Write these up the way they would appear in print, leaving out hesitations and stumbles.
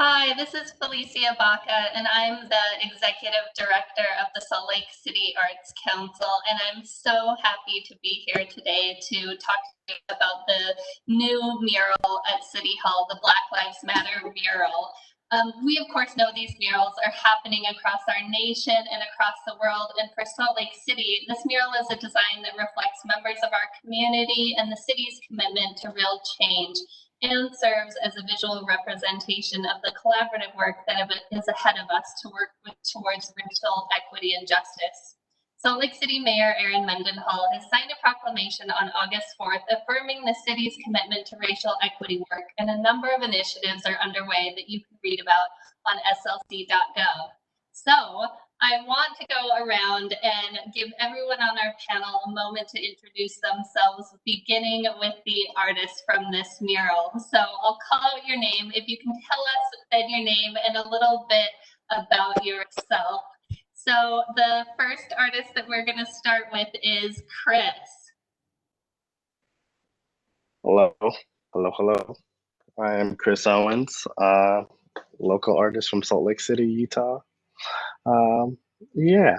Hi, this is Felicia Baca, and I'm the Executive Director of the Salt Lake City Arts Council, and I'm so happy to be here today to talk to you about the new mural at City Hall, the Black Lives Matter mural. We, of course, know these murals are happening across our nation and across the world, and for Salt Lake City, this mural is a design that reflects members of our community and the city's commitment to real change, and serves as a visual representation of the collaborative work that is ahead of us to work towards racial equity and justice. Salt Lake City Mayor Erin Mendenhall has signed a proclamation on August 4th affirming the city's commitment to racial equity work, and a number of initiatives are underway that you can read about on slc.gov. So I want to go around and give everyone on our panel a moment to introduce themselves, beginning with the artist from this mural. So I'll call out your name. If you can tell us then your name and a little bit about yourself. So the first artist that we're going to start with is Chris. Hello, hello. I am Chris Owens, local artist from Salt Lake City, Utah. Yeah.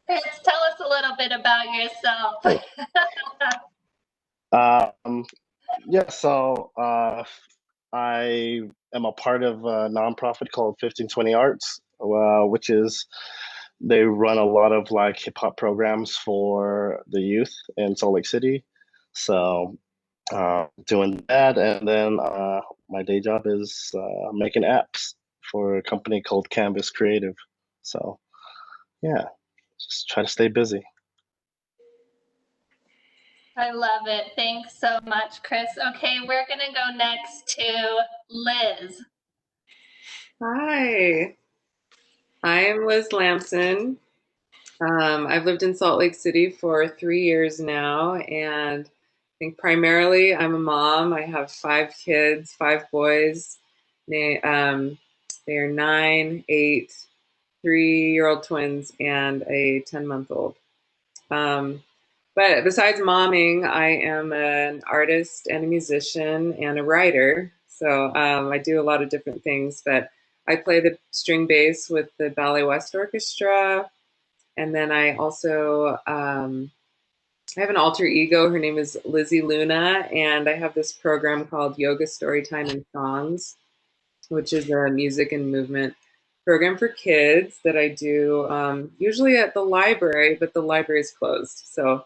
Chris, tell us a little bit about yourself. Yeah, so I am a part of a nonprofit called 1520 Arts, which is they run a lot of like hip hop programs for the youth in Salt Lake City. So doing that, and then my day job is making apps for a company called Canvas Creative. So yeah, just try to stay busy. I love it. Thanks so much, Chris. Okay, we're going to go next to Liz. Hi, I'm Liz Lamson. I've lived in Salt Lake City for 3 years now, and I think primarily I'm a mom. I have 5 kids, 5 boys. They are 9, 8, 3-year-old twins, and a 10-month-old. But besides momming, I am an artist and a musician and a writer. So I do a lot of different things, but I play the string bass with the Ballet West Orchestra. And then I also I have an alter ego. Her name is Lizzie Luna. And I have this program called Yoga Storytime and Songs, which is a music and movement program for kids that I do usually at the library, but the library is closed. So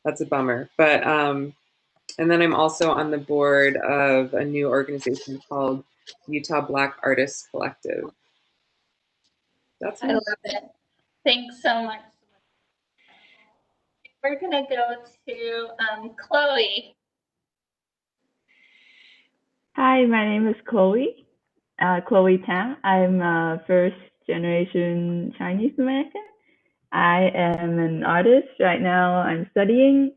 that's a bummer. But and then I'm also on the board of a new organization called Utah Black Artists Collective. That's I love it. Thanks so much. We're going to go to Chloe. Hi, my name is Chloe. Chloe Tam. I'm a first generation Chinese American. I am an artist right now. I'm studying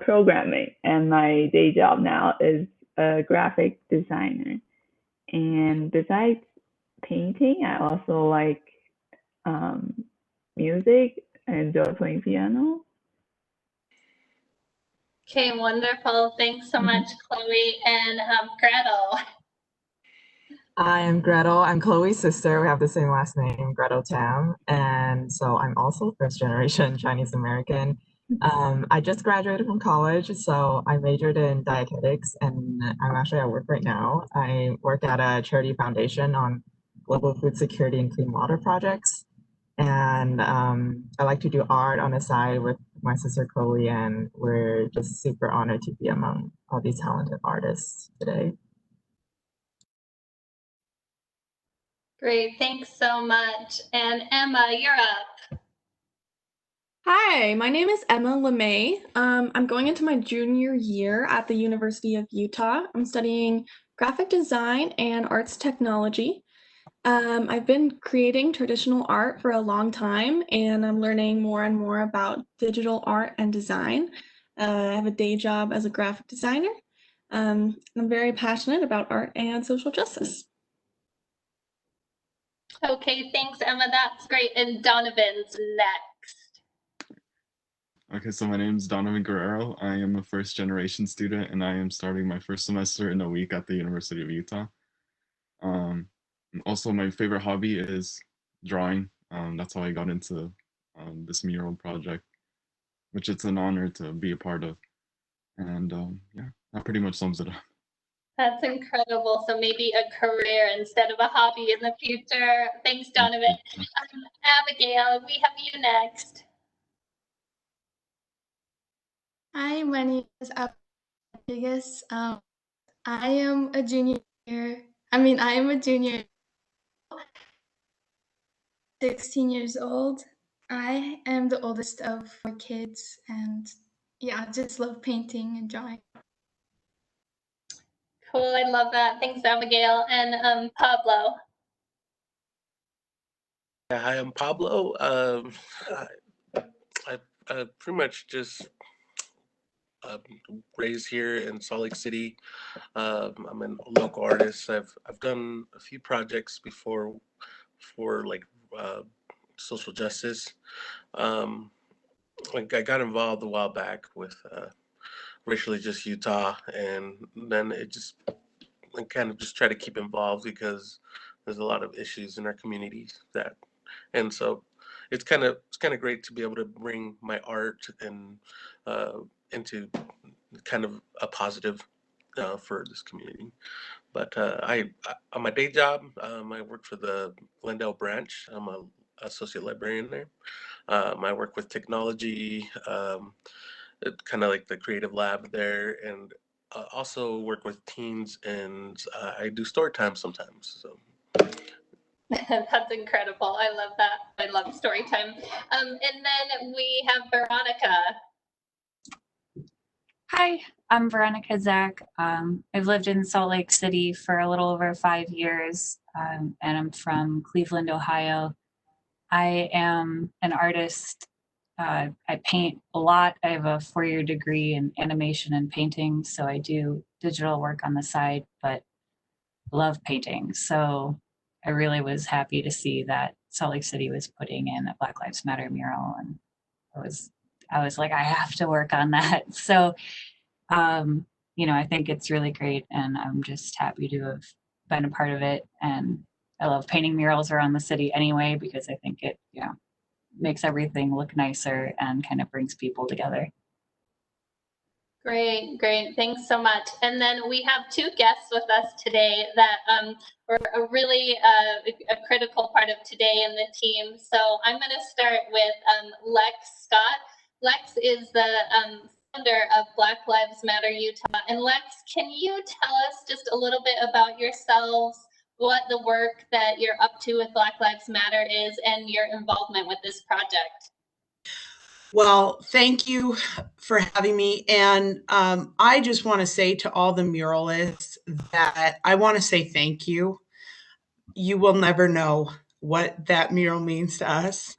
programming, and my day job now is a graphic designer. And besides painting, I also like music. I enjoy playing piano. Okay, wonderful. Thanks so much, Chloe. And Gretel. I am Gretel. I'm Chloe's sister. We have the same last name, Gretel Tam. And so I'm also first generation Chinese American. I just graduated from college, so I majored in dietetics, and I'm actually at work right now. I work at a charity foundation on global food security and clean water projects. And I like to do art on the side with my sister Chloe, and we're just super honored to be among all these talented artists today. Great, thanks so much. And Emma, you're up. Hi, my name is Emma Lemay. I'm going into my junior year at the University of Utah. I'm studying graphic design and arts technology. I've been creating traditional art for a long time, and I'm learning more and more about digital art and design. I have a day job as a graphic designer. I'm very passionate about art and social justice. Okay, thanks, Emma. That's great. And Donovan's next. Okay, so my name is Donovan Guerrero. I am a first generation student and I am starting my first semester in a week at the University of Utah. And also, my favorite hobby is drawing. That's how I got into this mural project, which it's an honor to be a part of. And yeah, that pretty much sums it up. That's incredible. So maybe a career instead of a hobby in the future. Thanks, Donovan. Abigail, we have you next. Hi, my name is Abigail. I am a junior. I am a junior, 16 years old. I am the oldest of 4 kids, and yeah, I just love painting and drawing. Cool, I love that. Thanks, Abigail. And Pablo. Yeah, hi, I'm Pablo. I pretty much just raised here in Salt Lake City. I'm a local artist. I've done a few projects before for like social justice. Like I got involved a while back with Racially Just Utah, and then I kind of just try to keep involved because there's a lot of issues in our communities and so it's kind of great to be able to bring my art and into kind of a positive for this community. But on my day job, I work for the Glendale branch. I'm a associate librarian there. I work with technology, kind of like the creative lab there, and also work with teens, and I do story time sometimes. So. That's incredible. I love that. I love story time. And then we have Veronica. Hi, I'm Veronica Zack. I've lived in Salt Lake City for a little over 5 years, and I'm from Cleveland, Ohio. I am an artist. I paint a lot. I have a 4-year degree in animation and painting, so I do digital work on the side, but love painting. So I really was happy to see that Salt Lake City was putting in a Black Lives Matter mural, and I was like, I have to work on that. So I think it's really great, and I'm just happy to have been a part of it. And I love painting murals around the city anyway, because I think it, makes everything look nicer and kind of brings people together. Great. Thanks so much. And then we have 2 guests with us today that were a really a critical part of today in the team. So I'm going to start with Lex Scott. Lex is the founder of Black Lives Matter Utah. And Lex, can you tell us just a little bit about yourselves, what the work that you're up to with Black Lives Matter is, and your involvement with this project? Well, thank you for having me. And I just want to say to all the muralists that I want to say thank you. You will never know what that mural means to us.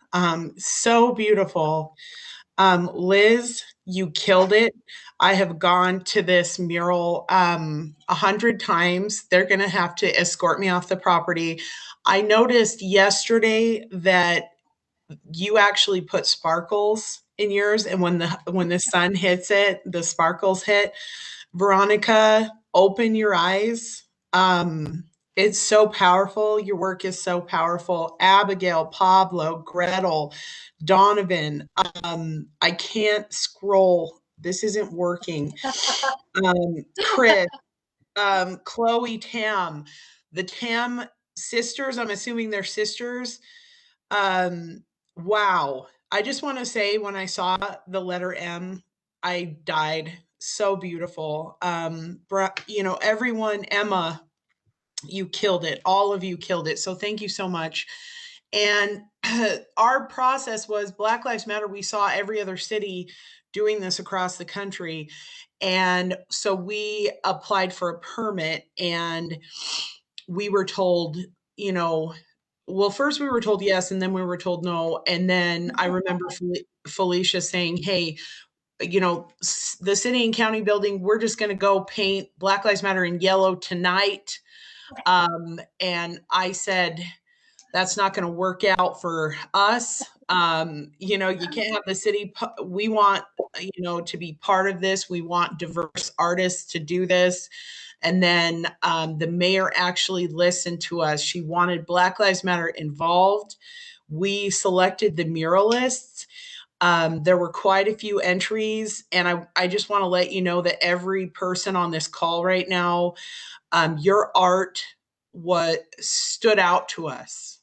So beautiful. Liz, you killed it. I have gone to this mural 100 times. They're going to have to escort me off the property. I noticed yesterday that you actually put sparkles in yours, and when the sun hits it, the sparkles hit. Veronica, open your eyes. It's so powerful. Your work is so powerful. Abigail, Pablo, Gretel, Donovan. I can't scroll. This isn't working. Chris, Chloe, Tam, the Tam sisters. I'm assuming they're sisters. Wow. I just want to say when I saw the letter M, I died. So beautiful. Everyone, Emma, you killed it. All of you killed it. So thank you so much. And our process was Black Lives Matter. We saw every other city doing this across the country. And so we applied for a permit, and we were told, well, first we were told yes, and then we were told no. And then I remember Felicia saying, hey, the city and county building, we're just going to go paint Black Lives Matter in yellow tonight. And I said, That's not going to work out for us. You know, you can't have the city. We want, you know, to be part of this. We want diverse artists to do this. And then the mayor actually listened to us. She wanted Black Lives Matter involved. We selected the muralists. There were quite a few entries, and I just want to let you know that every person on this call right now, your art what stood out to us.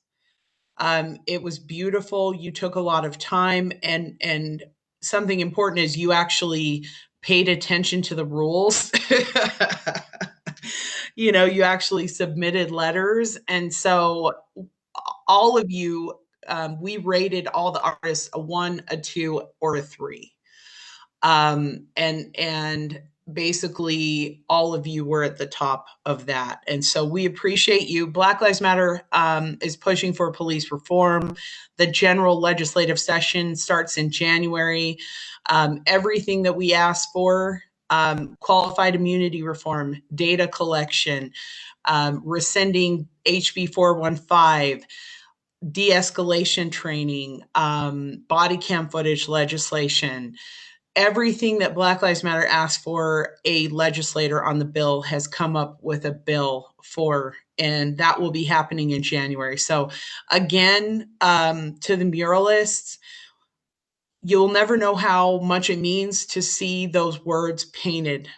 It was beautiful. You took a lot of time, and something important is you actually paid attention to the rules. You know, you actually submitted letters, and so all of you, we rated all the artists a 1, a 2, or a 3. And basically all of you were at the top of that. And so we appreciate you. Black Lives Matter is pushing for police reform. The general legislative session starts in January. Everything that we asked for, qualified immunity reform, data collection, rescinding HB 415, de-escalation training, body cam footage legislation, everything that Black Lives Matter asked for, a legislator on the bill has come up with a bill for, and that will be happening in January. So again, to the muralists, you'll never know how much it means to see those words painted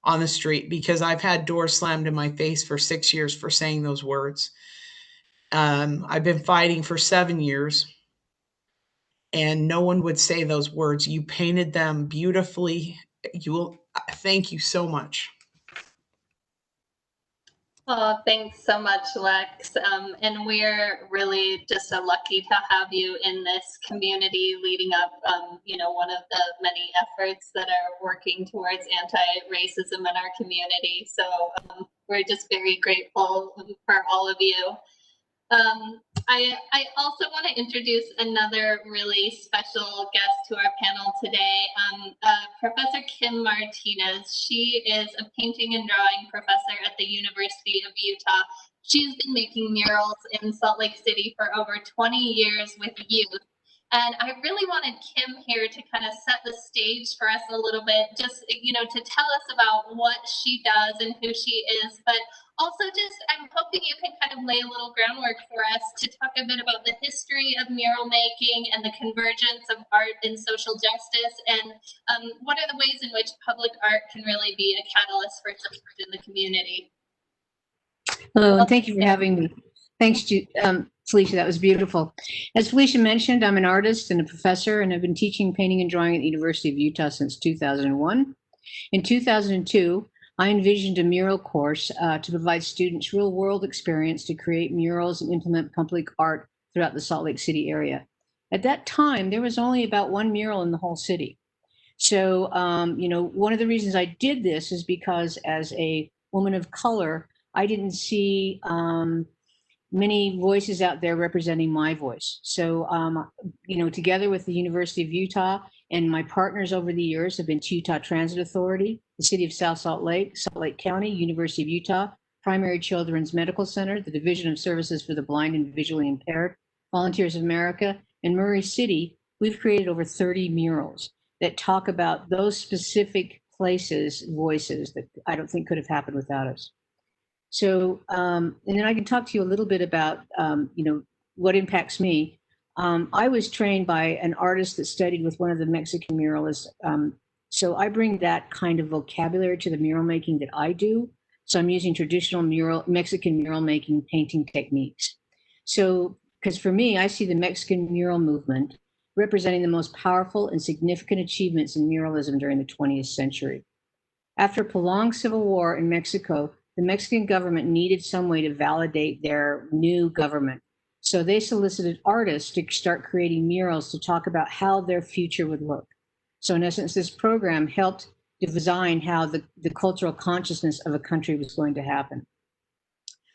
on the street, because I've had doors slammed in my face for 6 years for saying those words. I've been fighting for 7 years, and no one would say those words. You painted them beautifully. Thank you so much. Oh, thanks so much, Lex. And we're really just so lucky to have you in this community leading up, you know, one of the many efforts that are working towards anti-racism in our community. So we're just very grateful for all of you. I also want to introduce another really special guest to our panel today, Professor Kim Martinez. She is a painting and drawing professor at the University of Utah. She's been making murals in Salt Lake City for over 20 years with youth. And I really wanted Kim here to kind of set the stage for us a little bit, just, you know, to tell us about what she does and who she is, but also just, I'm hoping you can kind of lay a little groundwork for us to talk a bit about the history of mural making and the convergence of art and social justice, and what are the ways in which public art can really be a catalyst for change in the community. Hello, and thank you for having me. Thanks, Felicia, that was beautiful. As Felicia mentioned, I'm an artist and a professor, and I've been teaching painting and drawing at the University of Utah since 2001. In 2002, I envisioned a mural course to provide students real-world experience to create murals and implement public art throughout the Salt Lake City area. At that time, there was only about 1 mural in the whole city. So, you know, one of the reasons I did this is because as a woman of color, I didn't see many voices out there representing my voice. So, you know, together with the University of Utah and my partners over the years have been Utah Transit Authority, the City of Salt Lake County, University of Utah, Primary Children's Medical Center, the Division of Services for the Blind and Visually Impaired, Volunteers of America, and Murray City. We've created over 30 murals that talk about those specific places, voices that I don't think could have happened without us. So, and then I can talk to you a little bit about, you know, what impacts me. I was trained by an artist that studied with one of the Mexican muralists. So I bring that kind of vocabulary to the mural making that I do. So I'm using traditional Mexican mural making painting techniques. So, because for me, I see the Mexican mural movement representing the most powerful and significant achievements in muralism during the 20th century. After a prolonged civil war in Mexico, the Mexican government needed some way to validate their new government. So they solicited artists to start creating murals to talk about how their future would look. So in essence, this program helped design how the cultural consciousness of a country was going to happen.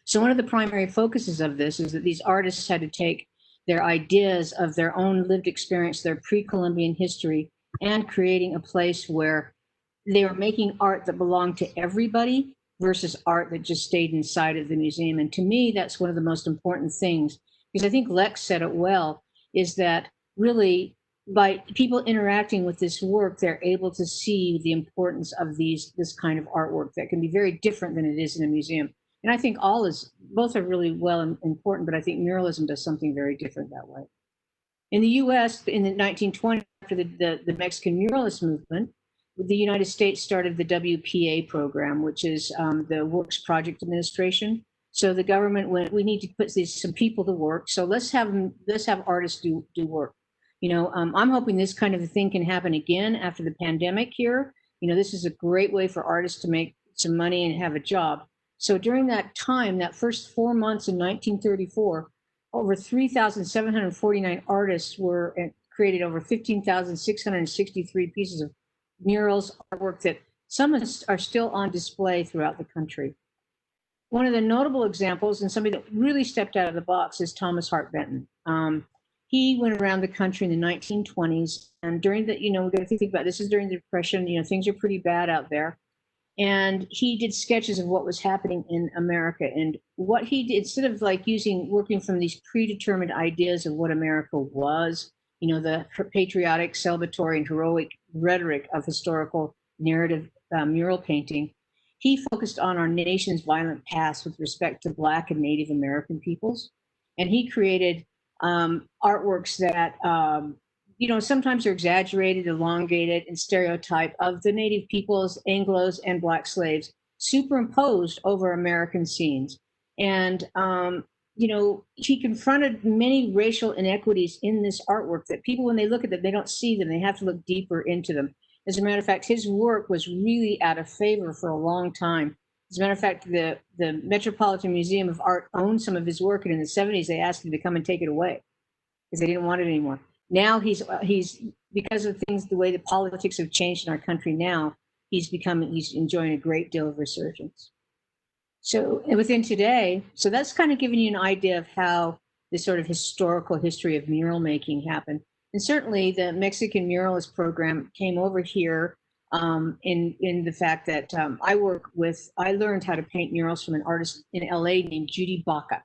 So one of the primary focuses of this is that these artists had to take their ideas of their own lived experience, their pre-Columbian history, and creating a place where they were making art that belonged to everybody versus art that just stayed inside of the museum. And to me, that's one of the most important things, because I think Lex said it well, is that really by people interacting with this work, they're able to see the importance of this kind of artwork that can be very different than it is in a museum. And I think both are really important, but I think muralism does something very different that way. In the US, in the 1920s, after the Mexican muralist movement, the United States started the WPA program, which is the Works Project Administration. So the government went, we need to put some people to work. So let's have artists do work. I'm hoping this kind of a thing can happen again after the pandemic here. This is a great way for artists to make some money and have a job. So during that time, that first 4 months in 1934, over 3,749 artists created over 15,663 pieces of murals, artwork that some are still on display throughout the country. One of the notable examples, and somebody that really stepped out of the box, is Thomas Hart Benton. He went around the country in the 1920s, and during we got to think about this is during the Depression. Things are pretty bad out there, and he did sketches of what was happening in America. And what he did, instead of working from these predetermined ideas of what America was, the patriotic, celebratory, and heroic rhetoric of historical narrative mural painting, he focused on our nation's violent past with respect to Black and Native American peoples, and he created artworks that, sometimes are exaggerated, elongated, and stereotype of the Native peoples, Anglos, and Black slaves superimposed over American scenes. And, he confronted many racial inequities in this artwork that people, when they look at them, they don't see them. They have to look deeper into them. As a matter of fact, his work was really out of favor for a long time. As a matter of fact, the Metropolitan Museum of Art owned some of his work, and in the 70s, they asked him to come and take it away because they didn't want it anymore. Now he's because of things, the way the politics have changed in our country now, he's enjoying a great deal of resurgence. So within today, so that's kind of giving you an idea of how this sort of historical history of mural making happened. And certainly the Mexican muralist program came over here in the fact that I learned how to paint murals from an artist in LA named Judy Baca,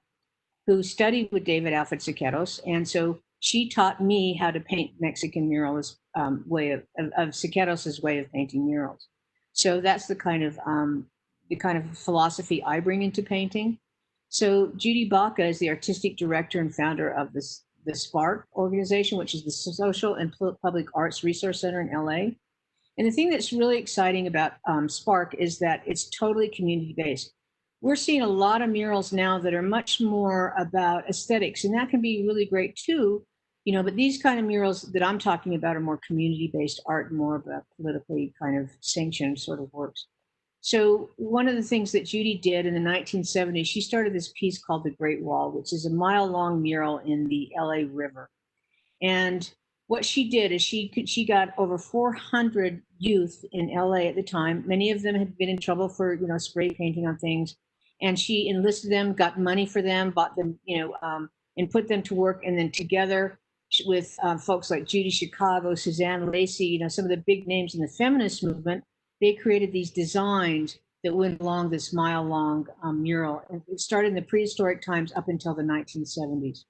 who studied with David Alfred Siqueiros. And so she taught me how to paint Mexican muralist way of Siqueiros's way of painting murals. So that's the kind of philosophy I bring into painting. So Judy Baca is the artistic director and founder of the SPARC organization, which is the Social and Public Arts Resource Center in LA. And the thing that's really exciting about SPARC is that it's totally community-based. We're seeing a lot of murals now that are much more about aesthetics, and that can be really great too, but these kind of murals that I'm talking about are more community-based art, more of a politically kind of sanctioned sort of works. So one of the things that Judy did in the 1970s, she started this piece called The Great Wall, which is a mile-long mural in the LA River. And what she did is she got over 400 youth in LA at the time. Many of them had been in trouble for, spray painting on things. And she enlisted them, got money for them, bought them, and put them to work. And then together with folks like Judy Chicago, Suzanne Lacey, some of the big names in the feminist movement, they created these designs that went along this mile-long mural. And it started in the prehistoric times up until the 1970s.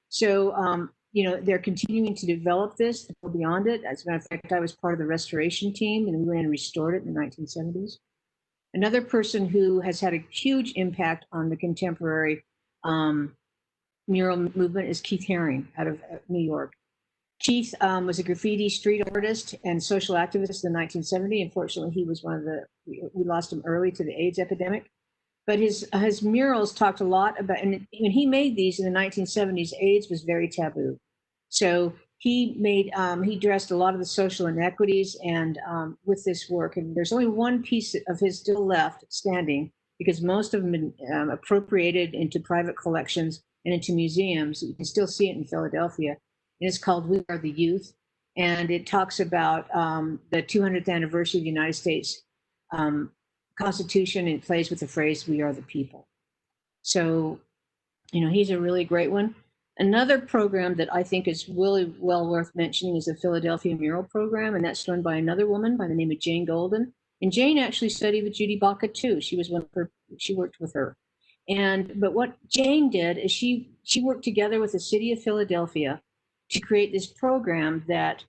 So, they're continuing to develop this, to go beyond it. As a matter of fact, I was part of the restoration team, and we went and restored it in the 1970s. Another person who has had a huge impact on the contemporary mural movement is Keith Haring out of New York. Keith was a graffiti street artist and social activist in the 1970s. Unfortunately, he was we lost him early to the AIDS epidemic. But his murals talked a lot about, and when he made these in the 1970s, AIDS was very taboo. So he addressed a lot of the social inequities and with this work. And there's only one piece of his still left standing because most of them have been appropriated into private collections and into museums. You can still see it in Philadelphia. And it's called We Are the Youth. And it talks about the 200th anniversary of the United States Constitution, and it plays with the phrase, we are the people. So, he's a really great one. Another program that I think is really well worth mentioning is the Philadelphia Mural Program, and that's run by another woman by the name of Jane Golden. And Jane actually studied with Judy Baca too. She was she worked with her. But what Jane did is she worked together with the city of Philadelphia to create this program that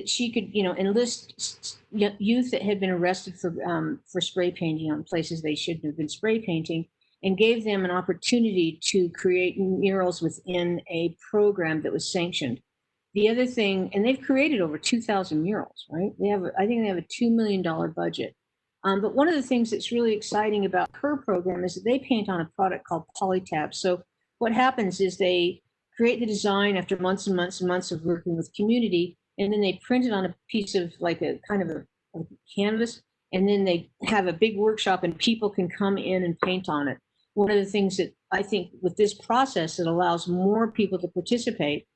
she could, enlist youth that had been arrested for spray painting on places they shouldn't have been spray painting, and gave them an opportunity to create murals within a program that was sanctioned. The other thing, and they've created over 2,000 murals, right? I think they have a $2 million budget. But one of the things that's really exciting about her program is that they paint on a product called Polytab. So what happens is they create the design after months and months and months of working with community, and then they print it on a piece of like a kind of a canvas, and then they have a big workshop and people can come in and paint on it. One of the things that I think with this process, it allows more people to participate,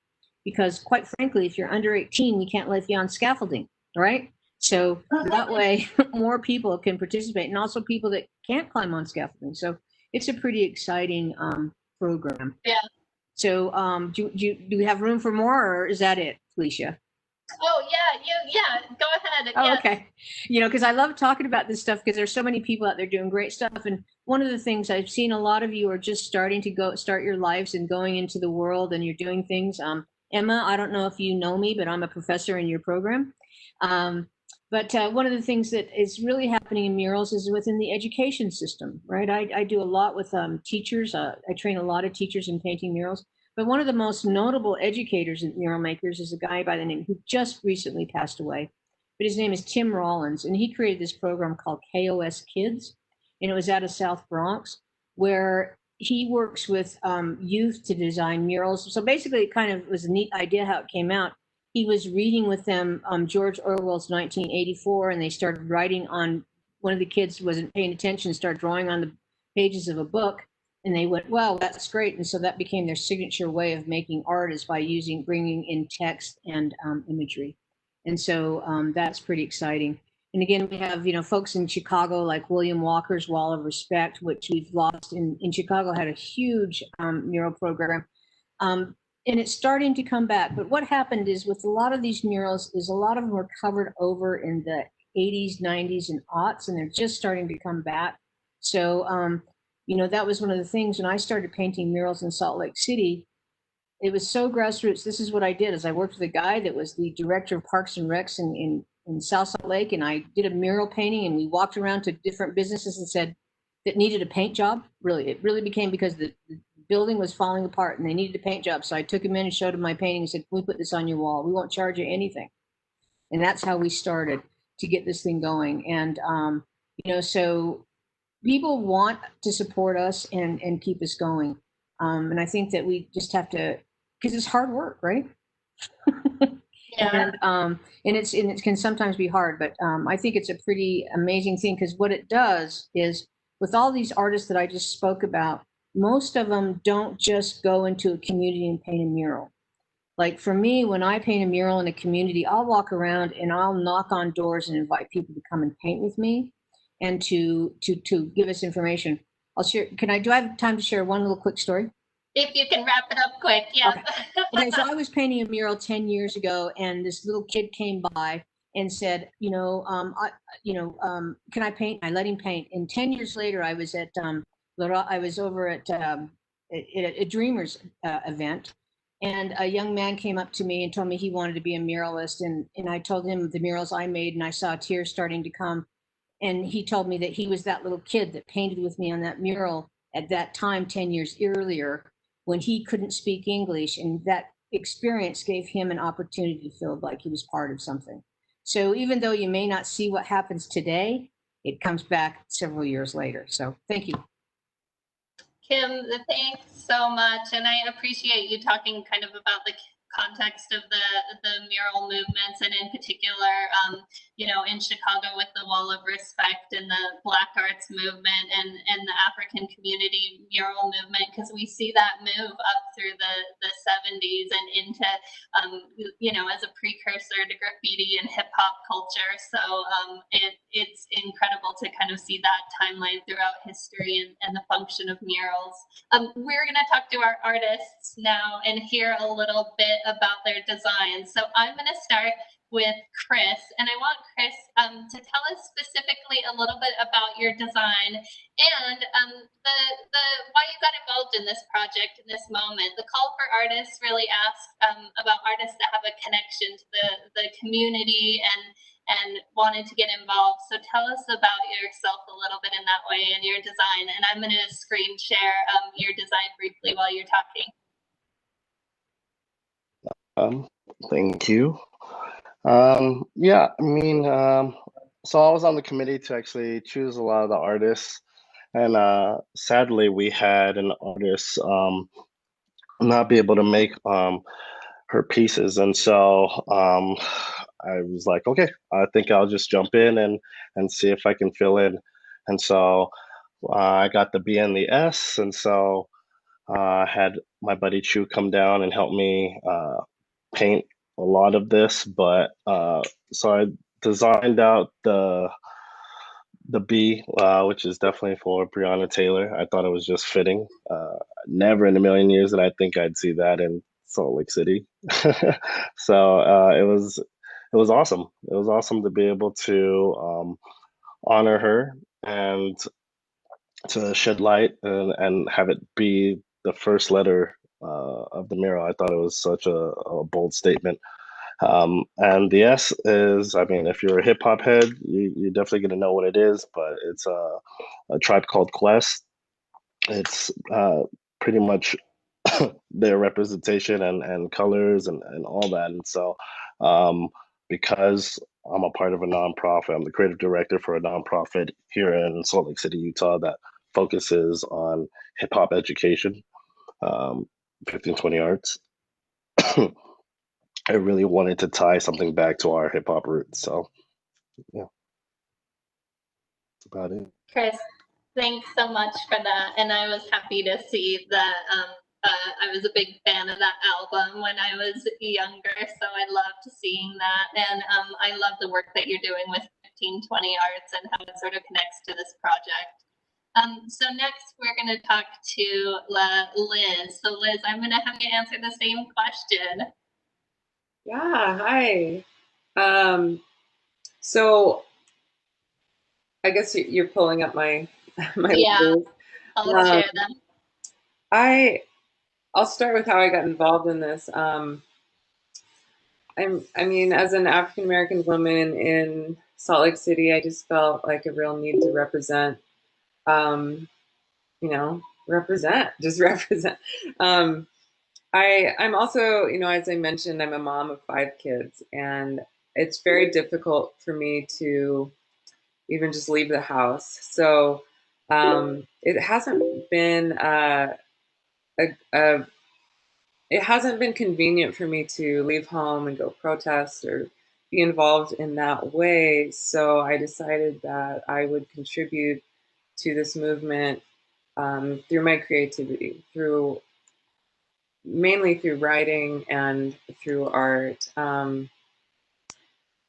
because quite frankly, if you're under 18, we can't let you on scaffolding, right? So that way more people can participate, and also people that can't climb on scaffolding. So it's a pretty exciting program. Yeah. So do we have room for more, or is that it, Felicia? Oh yeah, go ahead. Oh, Yes. okay. Because I love talking about this stuff, because there's so many people out there doing great stuff. And one of the things I've seen, a lot of you are just starting to start your lives and going into the world, and you're doing things. Emma, I don't know if you know me, but I'm a professor in your program. But one of the things that is really happening in murals is within the education system, right? I do a lot with teachers. I train a lot of teachers in painting murals. But one of the most notable educators and mural makers is a guy by the name who just recently passed away. But his name is Tim Rollins, and he created this program called KOS Kids, and it was out of South Bronx, where he works with youth to design murals. So basically, it kind of was a neat idea how it came out. He was reading with them George Orwell's 1984, and they started writing on, one of the kids wasn't paying attention, started drawing on the pages of a book. And they went, wow, that's great. And so that became their signature way of making art, is by bringing in text and imagery. And so that's pretty exciting. And again, we have, folks in Chicago like William Walker's Wall of Respect, which we've lost in Chicago, had a huge mural program. And it's starting to come back. But what happened is, with a lot of these murals, is a lot of them were covered over in the 80s, 90s, and aughts, and they're just starting to come back. So, that was one of the things when I started painting murals in Salt Lake City. It was so grassroots. This is what I did: is I worked with a guy that was the director of Parks and Recs in South Salt Lake, and I did a mural painting, and we walked around to different businesses and said that needed a paint job. Really, it really became because the building was falling apart and they needed a paint job. So I took him in and showed him my painting and said, "Can we put this on your wall? We won't charge you anything." And that's how we started to get this thing going. And so people want to support us and keep us going. And I think that we just have to, because it's hard work, right? Yeah. And it can sometimes be hard, but I think it's a pretty amazing thing, because what it does is, with all these artists that I just spoke about, most of them don't just go into a community and paint a mural. Like for me, when I paint a mural in a community, I'll walk around and I'll knock on doors and invite people to come and paint with me, and to give us information. I'll share. Do I have time to share one little quick story? If you can wrap it up quick, yeah. Okay, so I was painting a mural 10 years ago, and this little kid came by and said, can I paint? I let him paint. And 10 years later, I was over at a Dreamers event, and a young man came up to me and told me he wanted to be a muralist, and I told him the murals I made, and I saw tears starting to come. And he told me that he was that little kid that painted with me on that mural at that time 10 years earlier, when he couldn't speak English, and that experience gave him an opportunity to feel like he was part of something. So even though you may not see what happens today, it comes back several years later. So thank you. Kim, thanks so much. And I appreciate you talking kind of about the context of the mural movements, and in particular, in Chicago with the Wall of Respect and the Black Arts movement and the African community mural movement, because we see that move up through the 70s and into, as a precursor to graffiti and hip hop culture. So it's incredible to kind of see that timeline throughout history and the function of murals. We're going to talk to our artists now and hear a little bit about their designs. So I'm going to start. with Chris, and I want Chris to tell us specifically a little bit about your design and the why you got involved in this project in this moment. The call for artists really asks about artists that have a connection to the community and wanted to get involved. So tell us about yourself a little bit in that way and your design. And I'm going to screen share your design briefly while you're talking. Thank you. Yeah, I mean, so I was on the committee to actually choose a lot of the artists, and sadly, we had an artist not be able to make her pieces, and so I was like, okay, I think I'll just jump in and see if I can fill in, and so I got the B and the S, and so I had my buddy Chu come down and help me paint a lot of this, but so I designed out the B, which is definitely for Breonna Taylor. I thought it was just fitting. Never in a million years did I think I'd see that in Salt Lake City. So it was awesome. It was awesome to be able to honor her and to shed light and have it be the first letter of the mural. I thought it was such a bold statement. And the S is, I mean, if you're a hip hop head, you're definitely going to know what it is, but it's a Tribe Called Quest. It's pretty much their representation and colors and all that. And so, because I'm a part of a nonprofit, I'm the creative director for a nonprofit here in Salt Lake City, Utah, that focuses on hip hop education, 1520 Arts. I really wanted to tie something back to our hip hop roots. So, yeah, that's about it. Chris, thanks so much for that. And I was happy to see that I was a big fan of that album when I was younger. So I loved seeing that. And I love the work that you're doing with 1520 Arts and how it sort of connects to this project. So next we're going to talk to Liz. So Liz, I'm going to have you answer the same question. Yeah, hi. So I guess you're pulling up my Yeah, letters. I'll share them. I'll start with how I got involved in this. I mean, as an African American woman in Salt Lake City, I just felt like a real need to represent. Just represent. I'm also, as I mentioned, I'm a mom of 5 kids, and it's very difficult for me to even just leave the house. So it hasn't been it hasn't been convenient for me to leave home and go protest or be involved in that way. So I decided that I would contribute to this movement through my creativity, mainly through writing and through art.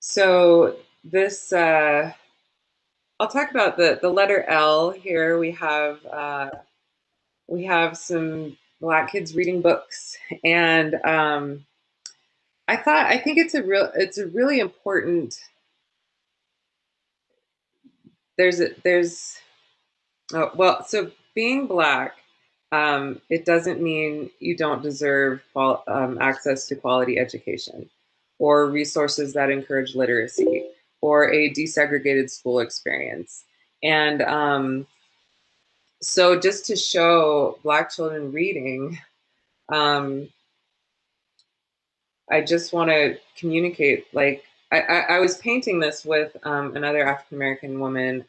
So this, I'll talk about the letter L here. We have some Black kids reading books, and I think it's a really important. So being Black, it doesn't mean you don't deserve access to quality education or resources that encourage literacy or a desegregated school experience. And so just to show Black children reading, I just want to communicate, like, I was painting this with another African American woman,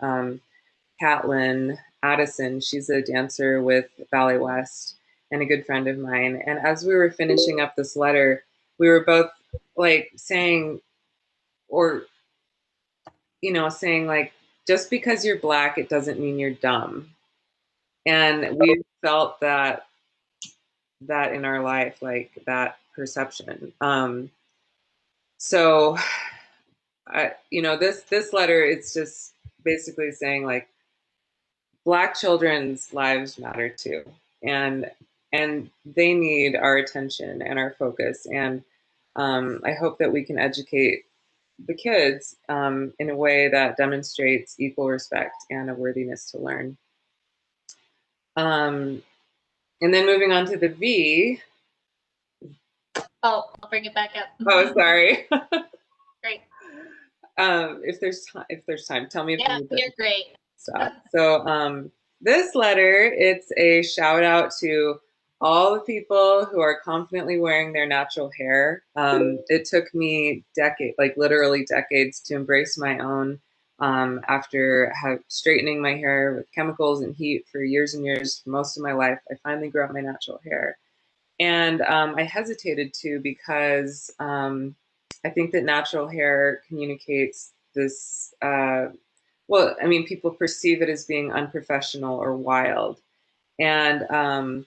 Catlin Addison. She's a dancer with Ballet West and a good friend of mine. And as we were finishing up this letter, we were both like saying like, just because you're Black, it doesn't mean you're dumb. And we felt that in our life, like that perception. So this letter, it's just basically saying, like, Black children's lives matter too, and they need our attention and our focus. And I hope that we can educate the kids in a way that demonstrates equal respect and a worthiness to learn. And then moving on to the V. Oh, I'll bring it back up. Oh, sorry. Great. If there's time, tell me if Yeah, you're great. Stop. So this letter, it's a shout out to all the people who are confidently wearing their natural hair. It took me literally decades to embrace my own after straightening my hair with chemicals and heat for years and years. For most of my life, I finally grew out my natural hair. And I hesitated to because I think that natural hair communicates this, people perceive it as being unprofessional or wild. And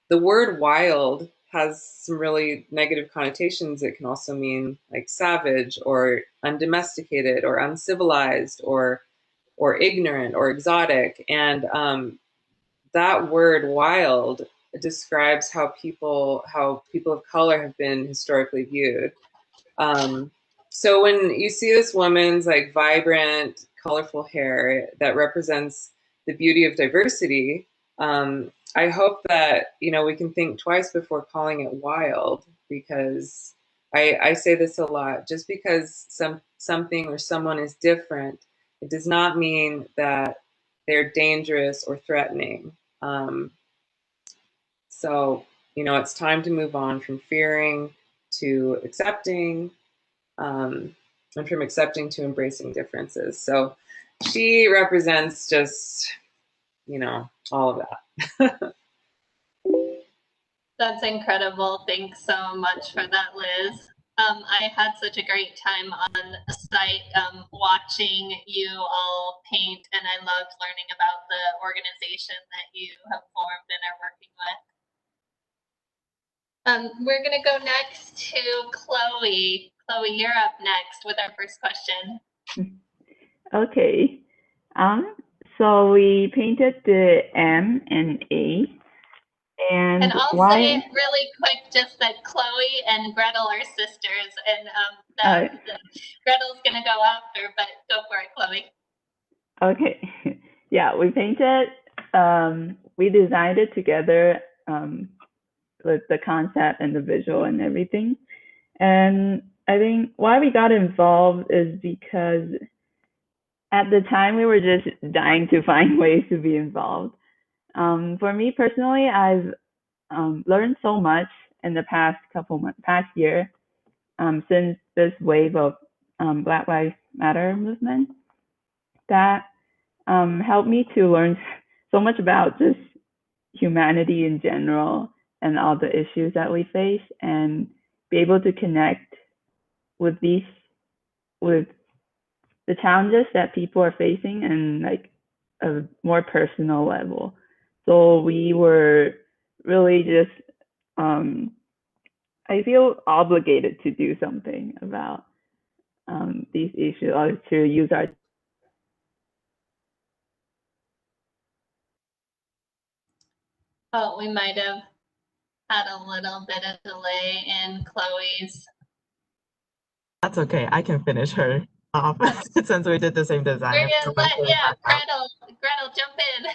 the word wild has some really negative connotations. It can also mean like savage or undomesticated or uncivilized or ignorant or exotic. And that word wild describes how people of color have been historically viewed. So when you see this woman's like vibrant, colorful hair that represents the beauty of diversity, I hope that we can think twice before calling it wild, because I say this a lot. Just because something or someone is different, it does not mean that they're dangerous or threatening. So it's time to move on from fearing to accepting, and from accepting to embracing differences. So she represents just, all of that. That's incredible. Thanks so much for that, Liz. I had such a great time on the site watching you all paint, and I loved learning about the organization that you have formed and are working with. We're going to go next to Chloe. Chloe, you're up next with our first question. Okay. So we painted the M and A. And I'll say it really quick, just that Chloe and Gretel are sisters, and Gretel's going to go after, but go for it, Chloe. Okay. Yeah, we painted, we designed it together with the concept and the visual and everything. And I think why we got involved is because at the time we were just dying to find ways to be involved. For me personally, I've learned so much in the past year, since this wave of Black Lives Matter movement, that helped me to learn so much about just humanity in general and all the issues that we face, and be able to connect with the challenges that people are facing and like a more personal level. So we were really just I feel obligated to do something about these issues, or to use our. Oh, we might have had a little bit of delay in Chloe's. That's okay. I can finish her off since we did the same design. Gretel, jump in.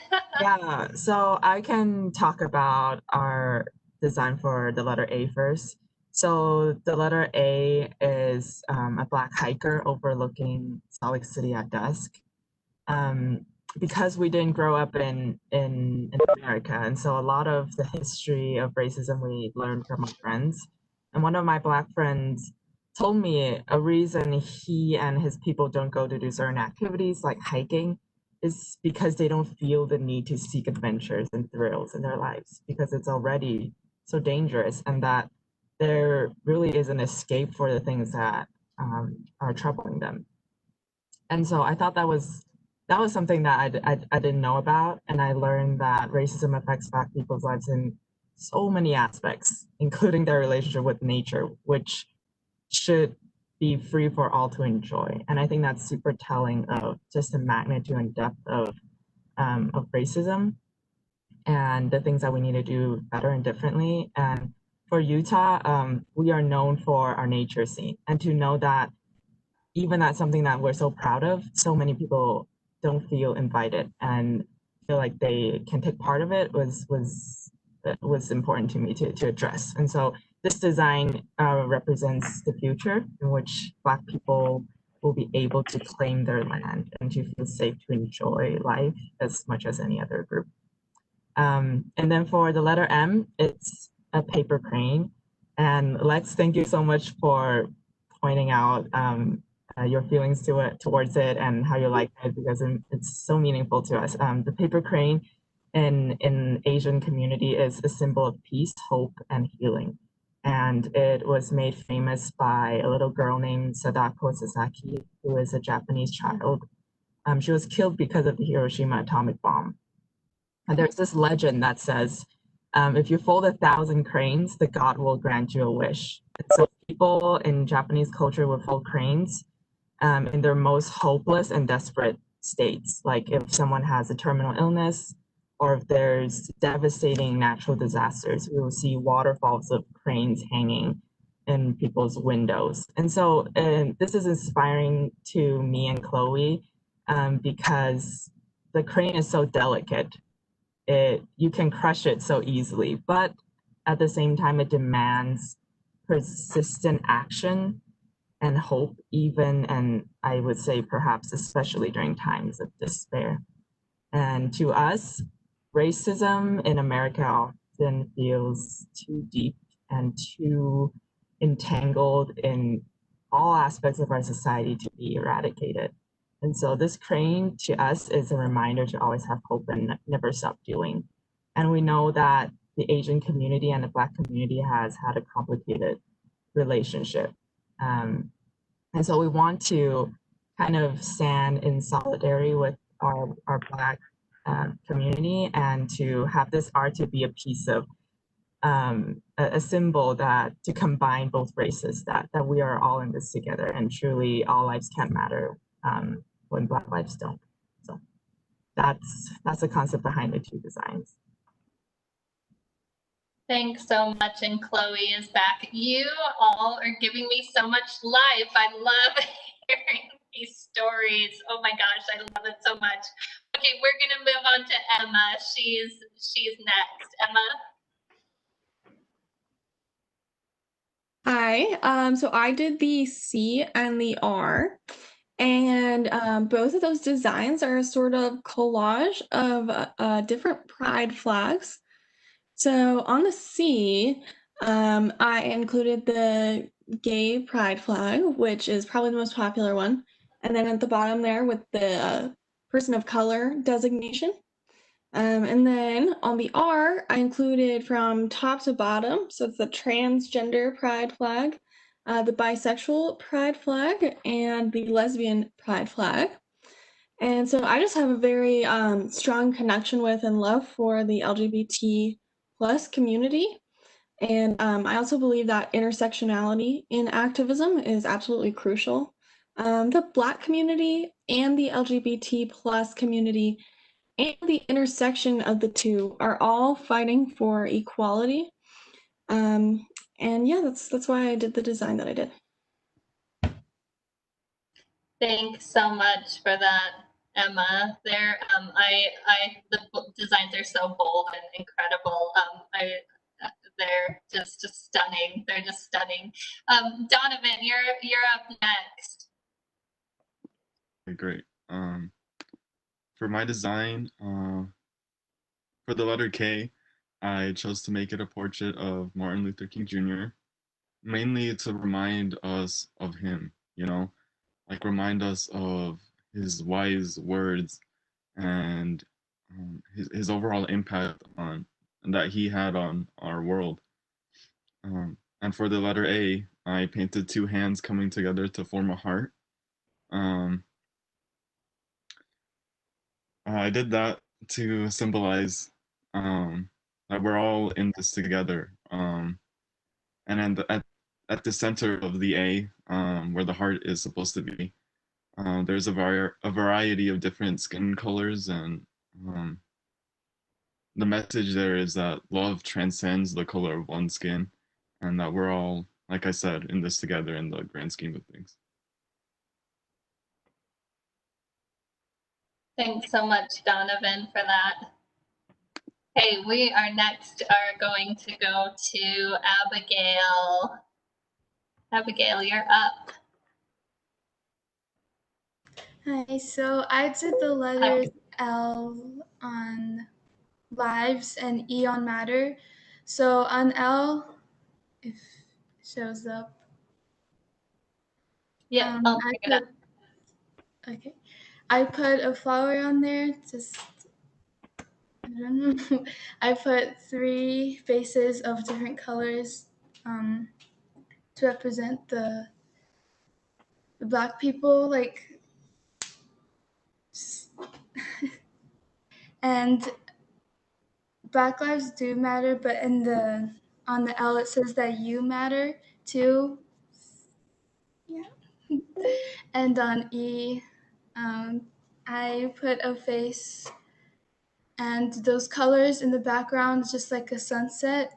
Yeah, so I can talk about our design for the letter A first. So the letter A is a Black hiker overlooking Salt Lake City at dusk. Because we didn't grow up in America, and so a lot of the history of racism we learned from our friends. And one of my Black friends told me a reason he and his people don't go to do certain activities like hiking is because they don't feel the need to seek adventures and thrills in their lives, because it's already so dangerous, and that there really is an escape for the things that are troubling them. And so I thought that was something that I didn't know about, and I learned that racism affects Black people's lives in so many aspects, including their relationship with nature, which should be free for all to enjoy. And I think that's super telling of just the magnitude and depth of racism and the things that we need to do better and differently. And for Utah, we are known for our nature scene, and to know that even that's something that we're so proud of, so many people don't feel invited and feel like they can take part of it was important to me to address. And so this design represents the future in which Black people will be able to claim their land and to feel safe to enjoy life as much as any other group. And then for the letter M, it's a paper crane. And Lex, thank you so much for pointing out your feelings towards it and how you like it, because it's so meaningful to us. The paper crane in Asian community is a symbol of peace, hope, and healing. And it was made famous by a little girl named Sadako Sasaki, who is a Japanese child. She was killed because of the Hiroshima atomic bomb. And there's this legend that says, if you fold 1,000 cranes, the god will grant you a wish. And so people in Japanese culture would fold cranes in their most hopeless and desperate states. Like if someone has a terminal illness, or if there's devastating natural disasters, we will see waterfalls of cranes hanging in people's windows. And so this is inspiring to me and Chloe because the crane is so delicate. You can crush it so easily, but at the same time, it demands persistent action and hope, even, and I would say perhaps especially during times of despair. And to us, racism in America often feels too deep and too entangled in all aspects of our society to be eradicated. And so this crane to us is a reminder to always have hope and never stop doing. And we know that the Asian community and the Black community has had a complicated relationship. And so we want to kind of stand in solidarity with our Black community and to have this art to be a piece of a symbol that to combine both races, that we are all in this together and truly all lives can matter when Black lives don't. So that's the concept behind the two designs. Thanks so much, and Chloe is back. You all are giving me so much life. I love hearing these stories. Oh my gosh, I love it so much. Okay, we're gonna move on to Emma. She's next. Emma. Hi, so I did the C and the R, and both of those designs are a sort of collage of different pride flags. So on the C, I included the gay pride flag, which is probably the most popular one. And then at the bottom there with the person of color designation. And then on the R, I included from top to bottom. So it's the transgender pride flag, the bisexual pride flag, and the lesbian pride flag. And so I just have a very strong connection with and love for the LGBT plus community. And I also believe that intersectionality in activism is absolutely crucial. The Black community and the LGBT plus community and the intersection of the two are all fighting for equality. And yeah, that's why I did the design that I did. Thanks so much for that, Emma. There, the designs are so bold and incredible. They're just stunning. They're just stunning. Donovan, you're up next. Okay, great. For my design, for the letter K, I chose to make it a portrait of Martin Luther King Jr., mainly to remind us of him, you know, like remind us of his wise words and his overall impact on that he had on our world. And for the letter A, I painted two hands coming together to form a heart. I did that to symbolize that we're all in this together. And then at the center of the A, where the heart is supposed to be, there's a variety of different skin colors, and the message there is that love transcends the color of one's skin, and that we're all, like I said, in this together in the grand scheme of things. Thanks so much, Donovan, for that. Okay, we are next going to go to Abigail. Abigail, you're up. Hi, so I did the letters L on lives and E on matter. So on L, if it shows up. Yeah, I'll pick it up. Okay. I put a flower on there, just, I don't know. I put 3 faces of different colors to represent the Black people, like, and Black lives do matter, but on the L it says that you matter too. Yeah. And on E, I put a face and those colors in the background, just like a sunset.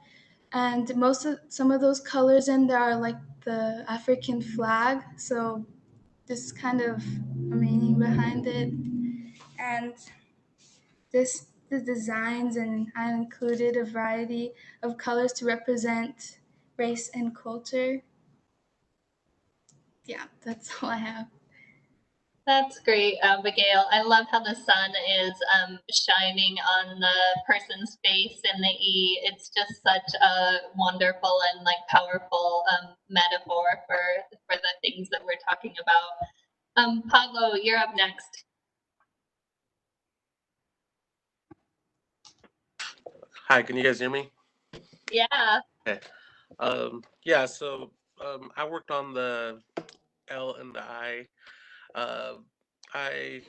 And some of those colors in there are like the African flag. So this is kind of a meaning behind it. And the designs, and I included a variety of colors to represent race and culture. Yeah, that's all I have. That's great, Abigail. I love how the sun is shining on the person's face in the E. It's just such a wonderful and like powerful metaphor for the things that we're talking about. Pablo, you're up next. Hi, can you guys hear me? Yeah. Okay. Yeah, so I worked on the L and the I. I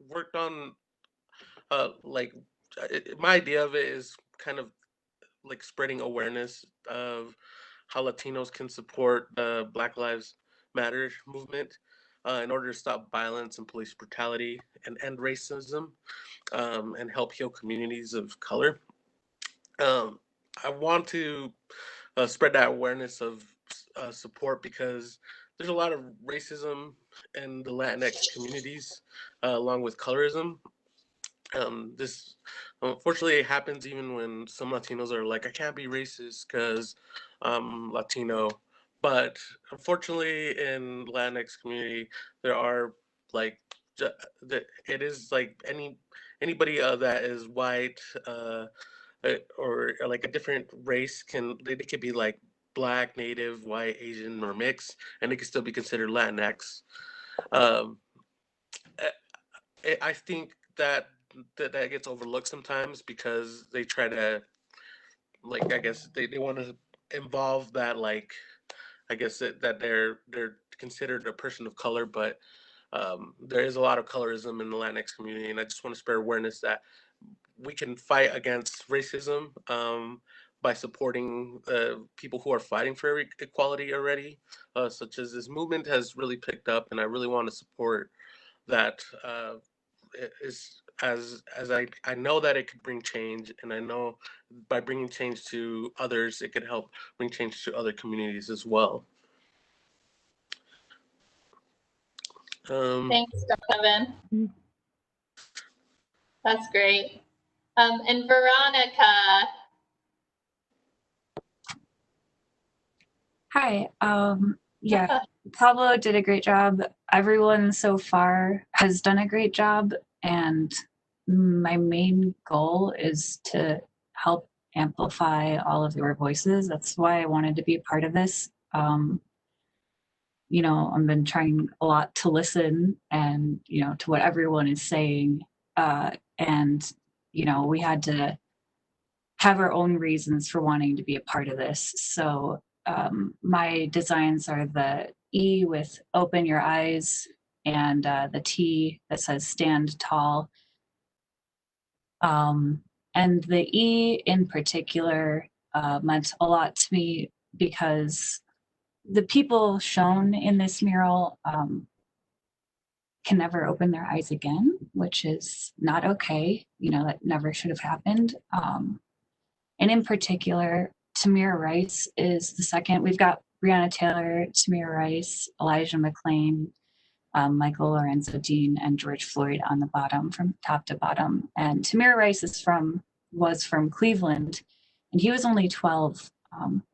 worked on like my idea of it is kind of like spreading awareness of how Latinos can support the Black Lives Matter movement in order to stop violence and police brutality and end racism, and help heal communities of color. I want to spread that awareness of support because there's a lot of racism in the Latinx communities, along with colorism. This unfortunately happens even when some Latinos are like, I can't be racist because I'm Latino. But unfortunately, in Latinx community, there are like it is like anybody that is white or like a different race they could be like black, native, white, Asian, or mixed, and they can still be considered Latinx. Um, I think that gets overlooked sometimes because they try to like I guess they want to involve that like I guess that they're considered a person of color, but there is a lot of colorism in the Latinx community, and I just want to spread awareness that we can fight against racism by supporting people who are fighting for equality already, such as this movement has really picked up, and I really want to support that. Is as I know that it could bring change, and I know by bringing change to others, it could help bring change to other communities as well. Thanks, Donovan. That's great. And Veronica. Hi. Yeah, Pablo did a great job. Everyone so far has done a great job, and my main goal is to help amplify all of your voices. That's why I wanted to be a part of this. I've been trying a lot to listen and, to what everyone is saying. And, we had to have our own reasons for wanting to be a part of this. So my designs are the E with open your eyes and the T that says stand tall. And the E in particular meant a lot to me because the people shown in this mural can never open their eyes again, which is not okay. That never should have happened. And in particular, Tamira Rice is the second. We've got Breonna Taylor, Tamira Rice, Elijah McClain, Michael Lorenzo Dean and George Floyd on the bottom from top to bottom. And Tamira Rice was from Cleveland, and he was only 12.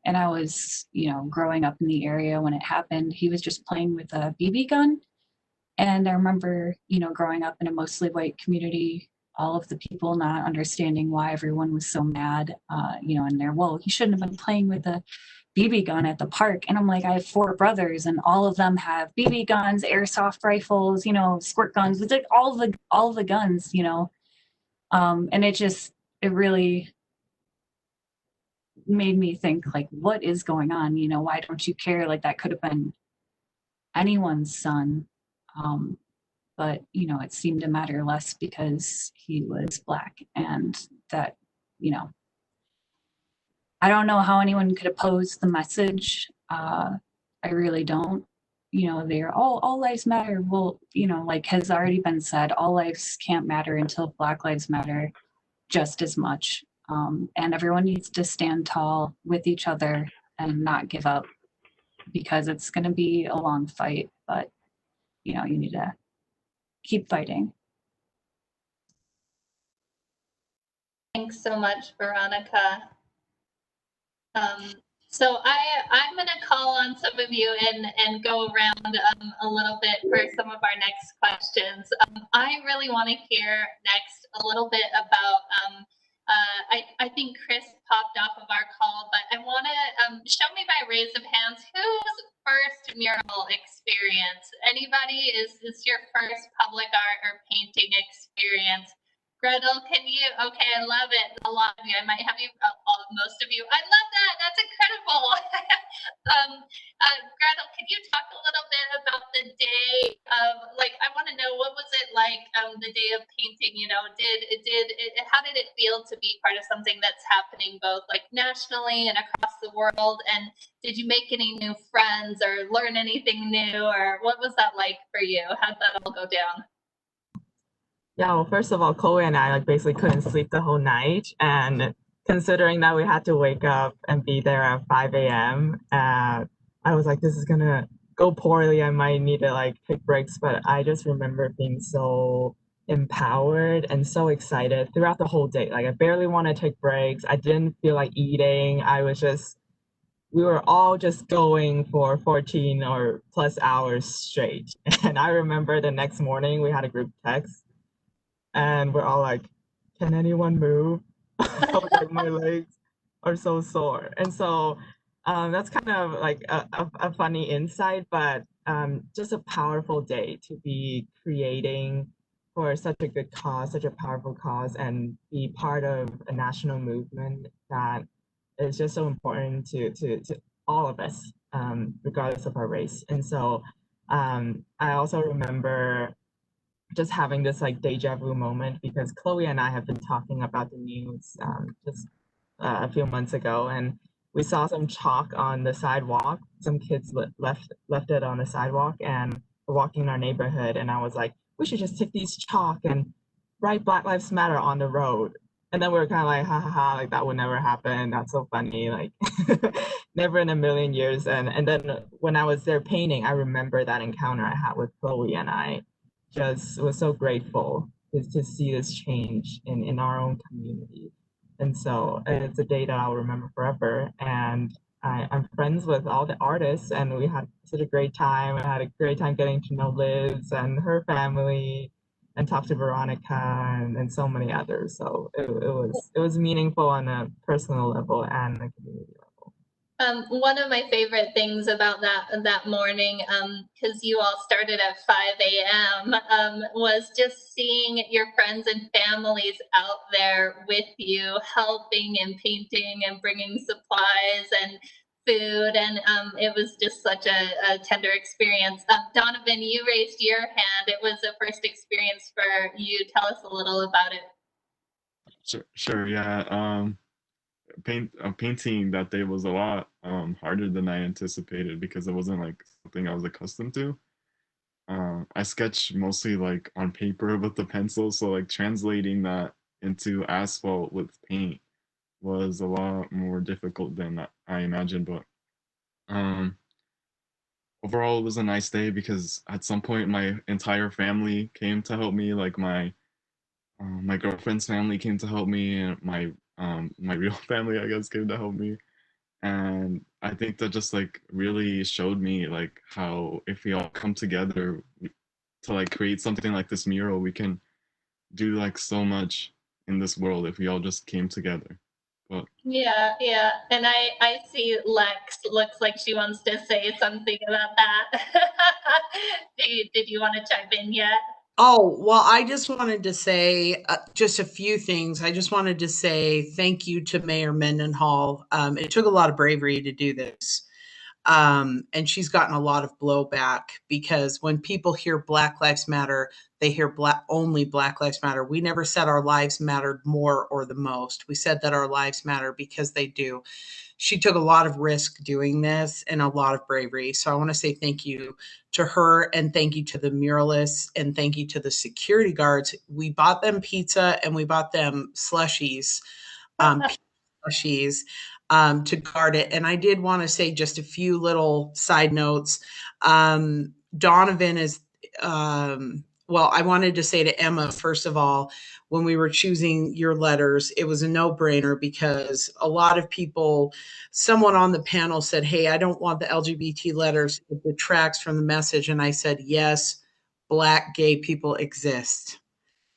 And I was, growing up in the area when it happened. He was just playing with a BB gun. And I remember, growing up in a mostly white community, all of the people not understanding why everyone was so mad, and they're, well, he shouldn't have been playing with a BB gun at the park. And I'm like, I have 4 brothers and all of them have BB guns, airsoft rifles, squirt guns. It's like all the guns, and it really made me think, like, what is going on? Why don't you care? Like, that could have been anyone's son. But, it seemed to matter less because he was Black, and that, I don't know how anyone could oppose the message. I really don't. They're all lives matter. Well, like has already been said, all lives can't matter until Black lives matter just as much. And everyone needs to stand tall with each other and not give up, because it's going to be a long fight, but you need to keep fighting. Thanks so much, Veronica. So I'm going to call on some of you and go around a little bit for some of our next questions. I really want to hear next a little bit about, I think Chris popped off of our call, but I want to show me by raise of hands, whose first mural experience? Anybody? Is this your first public art or painting experience? Gretel, can you? Okay, I love it. A lot of you. I might have you, most of you. I love that. That's incredible. Gretel, can you talk a little bit about the day of, like, I want to know, what was it like the day of painting? How did it feel to be part of something that's happening both like nationally and across the world? And did you make any new friends or learn anything new, or what was that like for you? How did that all go down? Yeah, well, first of all, Chloe and I basically couldn't sleep the whole night, and considering that we had to wake up and be there at 5 a.m., I was like, this is gonna go poorly. I might need to take breaks, but I just remember being so empowered and so excited throughout the whole day. Like, I barely want to take breaks. I didn't feel like eating. We were all just going for 14 or plus hours straight. And I remember the next morning we had a group text, and we're all like, can anyone move? I was like, my legs are so sore. And so that's kind of like a funny insight, but just a powerful day to be creating for such a good cause, such a powerful cause, and be part of a national movement that is just so important to all of us, regardless of our race. And so I also remember just having this deja vu moment, because Chloe and I have been talking about the news just a few months ago, and we saw some chalk on the sidewalk. Some kids left it on the sidewalk, and we're walking in our neighborhood, and I was like, we should just take these chalk and write Black Lives Matter on the road. And then we were kind of like, ha ha ha, like that would never happen. That's so funny, like never in a million years. And then when I was there painting, I remember that encounter I had with Chloe, and I just was so grateful to see this change in our own community. And so it's a day that I'll remember forever. And I'm friends with all the artists, and we had such a great time. I had a great time getting to know Liz and her family, and talk to Veronica and so many others. So it was meaningful on a personal level and a community level. One of my favorite things about that morning, because you all started at 5 a.m., was just seeing your friends and families out there with you, helping and painting and bringing supplies and food, and it was just such a tender experience. Donovan, you raised your hand. It was a first experience for you. Tell us a little about it. Sure, yeah. Painting that day was a lot harder than I anticipated, because it wasn't like something I was accustomed to. I sketch mostly on paper with the pencil, so translating that into asphalt with paint was a lot more difficult than I imagined. But overall, it was a nice day because at some point my entire family came to help me. Like my girlfriend's family came to help me, and my real family, I guess, came to help me. And I think that just like really showed me like how if we all come together to like create something like this mural, we can do like so much in this world if we all just came together. But Yeah, yeah. And I see Lex looks like she wants to say something about that. Did you want to chime in yet? Oh, well, I just wanted to say just a few things. I just wanted to say thank you to Mayor Mendenhall. It took a lot of bravery to do this. And she's gotten a lot of blowback because when people hear Black Lives Matter, they hear only Black Lives Matter. We never said our lives mattered more or the most. We said that our lives matter because they do. She took a lot of risk doing this and a lot of bravery. So I want to say thank you to her and thank you to the muralists and thank you to the security guards. We bought them pizza and we bought them slushies, slushies to guard it. And I did want to say just a few little side notes. Donovan is, well, I wanted to say to Emma, first of all, when we were choosing your letters, it was a no brainer because a lot of people, someone on the panel said, hey, I don't want the LGBT letters. It detracts from the message. And I said, yes, Black gay people exist.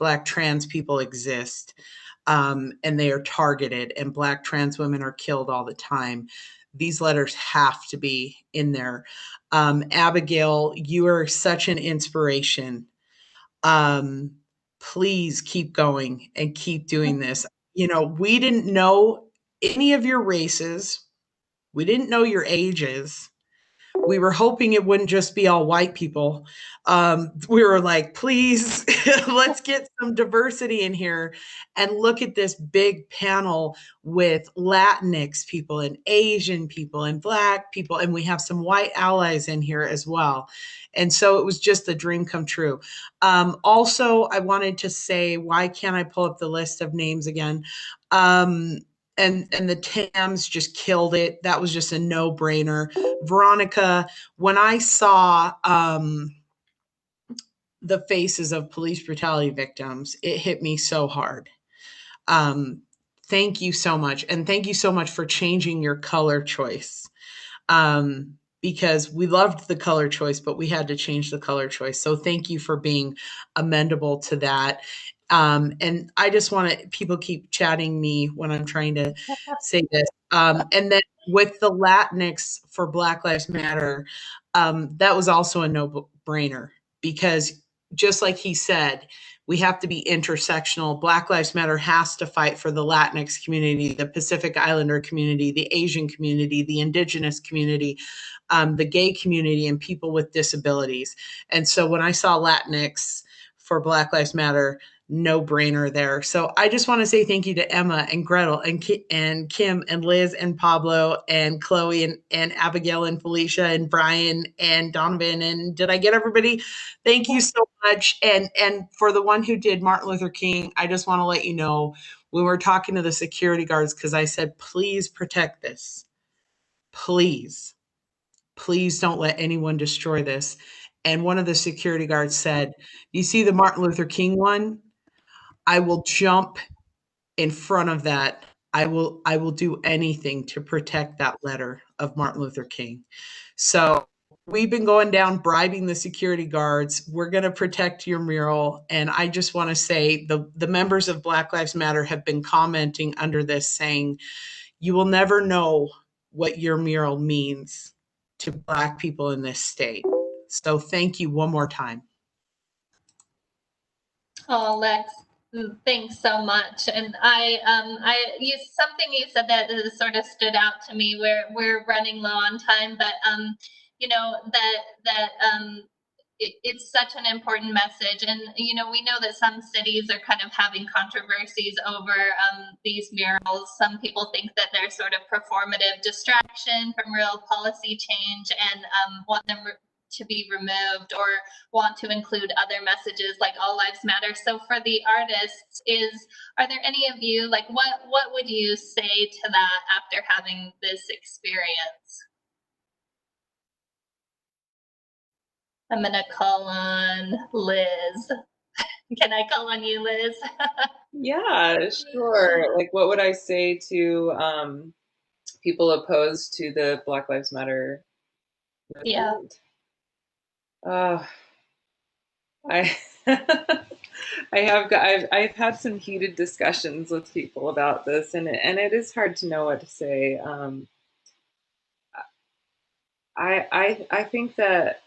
Black trans people exist. And they are targeted, and Black trans women are killed all the time. These letters have to be in there. Abigail, you are such an inspiration. Please keep going and keep doing this. You know, we didn't know any of your races. We didn't know your ages. We were hoping it wouldn't just be all white people. We were like, please, let's get some diversity in here and look at this big panel with Latinx people and Asian people and Black people. And we have some white allies in here as well. And so it was just a dream come true. Also, I wanted to say, why can't I pull up the list of names again? And the Tams just killed it. That was just a no-brainer. Veronica, when I saw the faces of police brutality victims, it hit me so hard. Thank you so much. And thank you so much for changing your color choice. Because we loved the color choice, but we had to change the color choice. So thank you for being amendable to that. And I just want to, people keep chatting me when I'm trying to say this. And then with the Latinx for Black Lives Matter, that was also a no-brainer because just like he said, we have to be intersectional. Black Lives Matter has to fight for the Latinx community, the Pacific Islander community, the Asian community, the Indigenous community, the gay community, and people with disabilities. And so when I saw Latinx for Black Lives Matter, no brainer there. So I just want to say thank you to Emma and Gretel and Kim and Liz and Pablo and Chloe and Abigail and Felicia and Brian and Donovan. And did I get everybody? Thank you so much. And for the one who did Martin Luther King, I just want to let you know when we're talking to the security guards, because I said, please protect this. Please don't let anyone destroy this. And one of the security guards said, you see the Martin Luther King one? I will jump in front of that. I will do anything to protect that letter of Martin Luther King. So we've been going down bribing the security guards. We're going to protect your mural. And I just want to say the members of Black Lives Matter have been commenting under this saying, you will never know what your mural means to Black people in this state. So thank you one more time. Oh, Lex, thanks so much. And something you said that sort of stood out to me. We're running low on time, but you know it's such an important message. And you know, we know that some cities are kind of having controversies over these murals. Some people think that they're sort of performative distraction from real policy change and want them to be removed or want to include other messages like all lives matter. So for the artists, are there any of you, like what would you say to that after having this experience? I'm gonna call on Liz. Can I call on you, Liz? Yeah, sure. Like, what would I say to people opposed to the Black Lives Matter Yeah. movement? I I've had some heated discussions with people about this, and it is hard to know what to say. I think that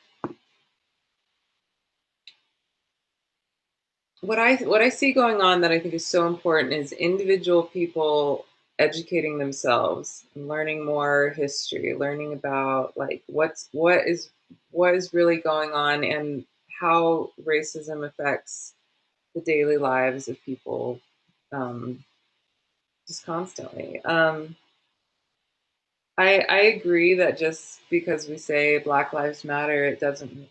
what I see going on that I think is so important is individual people educating themselves and learning more history, learning about like what is really going on and how racism affects the daily lives of people just constantly. I agree that just because we say Black Lives Matter, it doesn't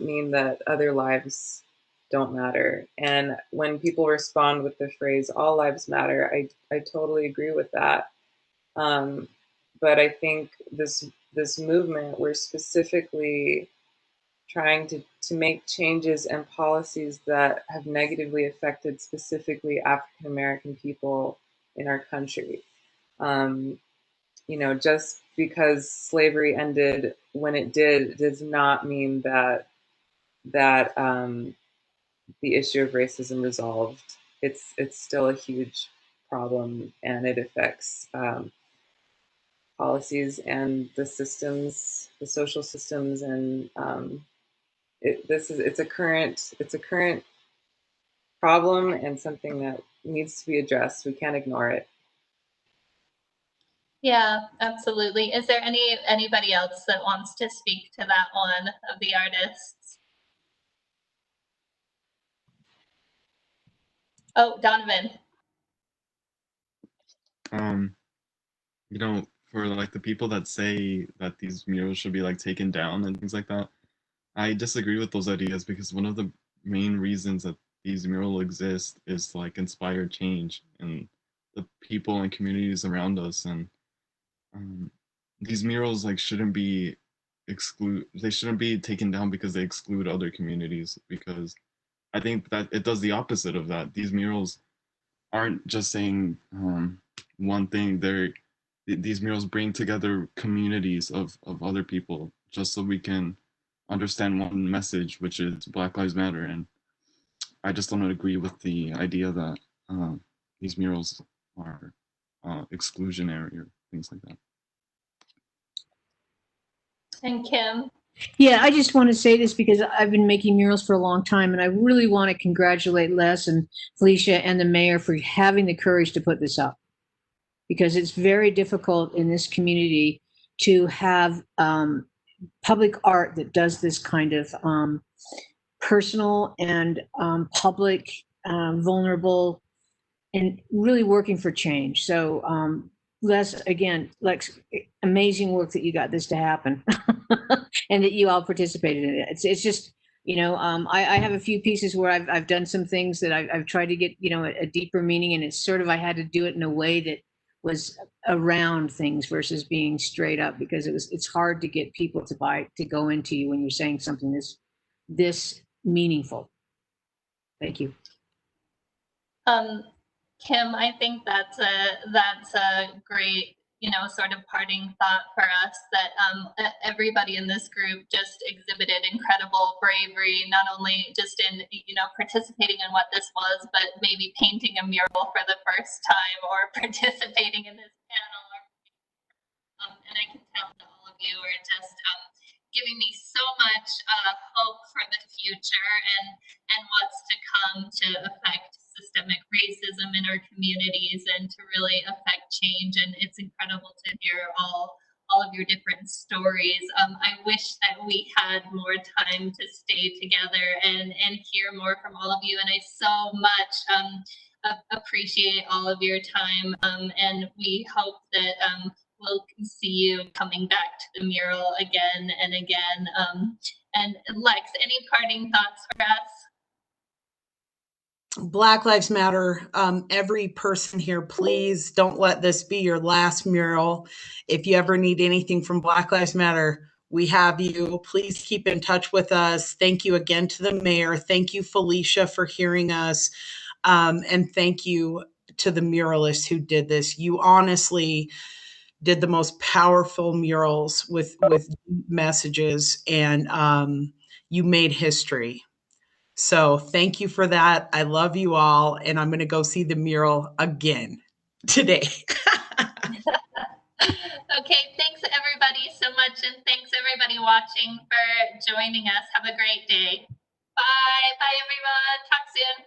mean that other lives don't matter. And when people respond with the phrase "All lives matter," I totally agree with that. But I think this movement, we're specifically trying to make changes and policies that have negatively affected specifically African American people in our country. Just because slavery ended when it did does not mean that the issue of racism resolved. It's still a huge problem, and it affects policies and the systems, the social systems, and it's a current problem and something that needs to be addressed. We can't ignore it. Yeah, absolutely. Is there anybody else that wants to speak to that one of the artists? Oh, Donovan. For like the people that say that these murals should be like taken down and things like that, I disagree with those ideas because one of the main reasons that these murals exist is to like inspire change in the people and communities around us, and these murals like they shouldn't be taken down because they exclude other communities, because I think that it does the opposite of that. These murals aren't just saying one thing. These murals bring together communities of other people just so we can understand one message, which is Black Lives Matter. And I just don't agree with the idea that these murals are exclusionary or things like that. And Kim. Yeah, I just want to say this because I've been making murals for a long time, and I really want to congratulate Les and Felicia and the mayor for having the courage to put this up, because it's very difficult in this community to have public art that does this kind of personal and public, vulnerable, and really working for change. So Les, again, Lex, amazing work that you got this to happen and that you all participated in it. It's just, I have a few pieces where I've done some things that I've tried to get, a deeper meaning, and it's sort of, I had to do it in a way that was around things versus being straight up, because it's hard to get people to go into you when you're saying something this meaningful. Thank you. Kim, I think that's a great, sort of parting thought for us, that everybody in this group just exhibited incredible bravery, not only just in, participating in what this was, but maybe painting a mural for the first time or participating in this panel. And I can tell that all of you are just giving me so much hope for the future and what's to come to affect systemic racism in our communities and to really affect change. And it's incredible to hear all of your different stories. I wish that we had more time to stay together and hear more from all of you. And I so much appreciate all of your time. And we hope that we'll see you coming back to the mural again and again. And Lex, any parting thoughts for us? Black Lives Matter. Every person here, please don't let this be your last mural. If you ever need anything from Black Lives Matter, We have you. Please keep in touch with us. Thank you again to the mayor. Thank you, Felicia, for hearing us. And thank you to the muralists who did this. You honestly did the most powerful murals with messages, and you made history. So thank you for that. I love you all, and I'm going to go see the mural again today. Okay, thanks everybody so much, and thanks everybody watching for joining us. Have a great day. Bye. Bye everyone. Talk soon.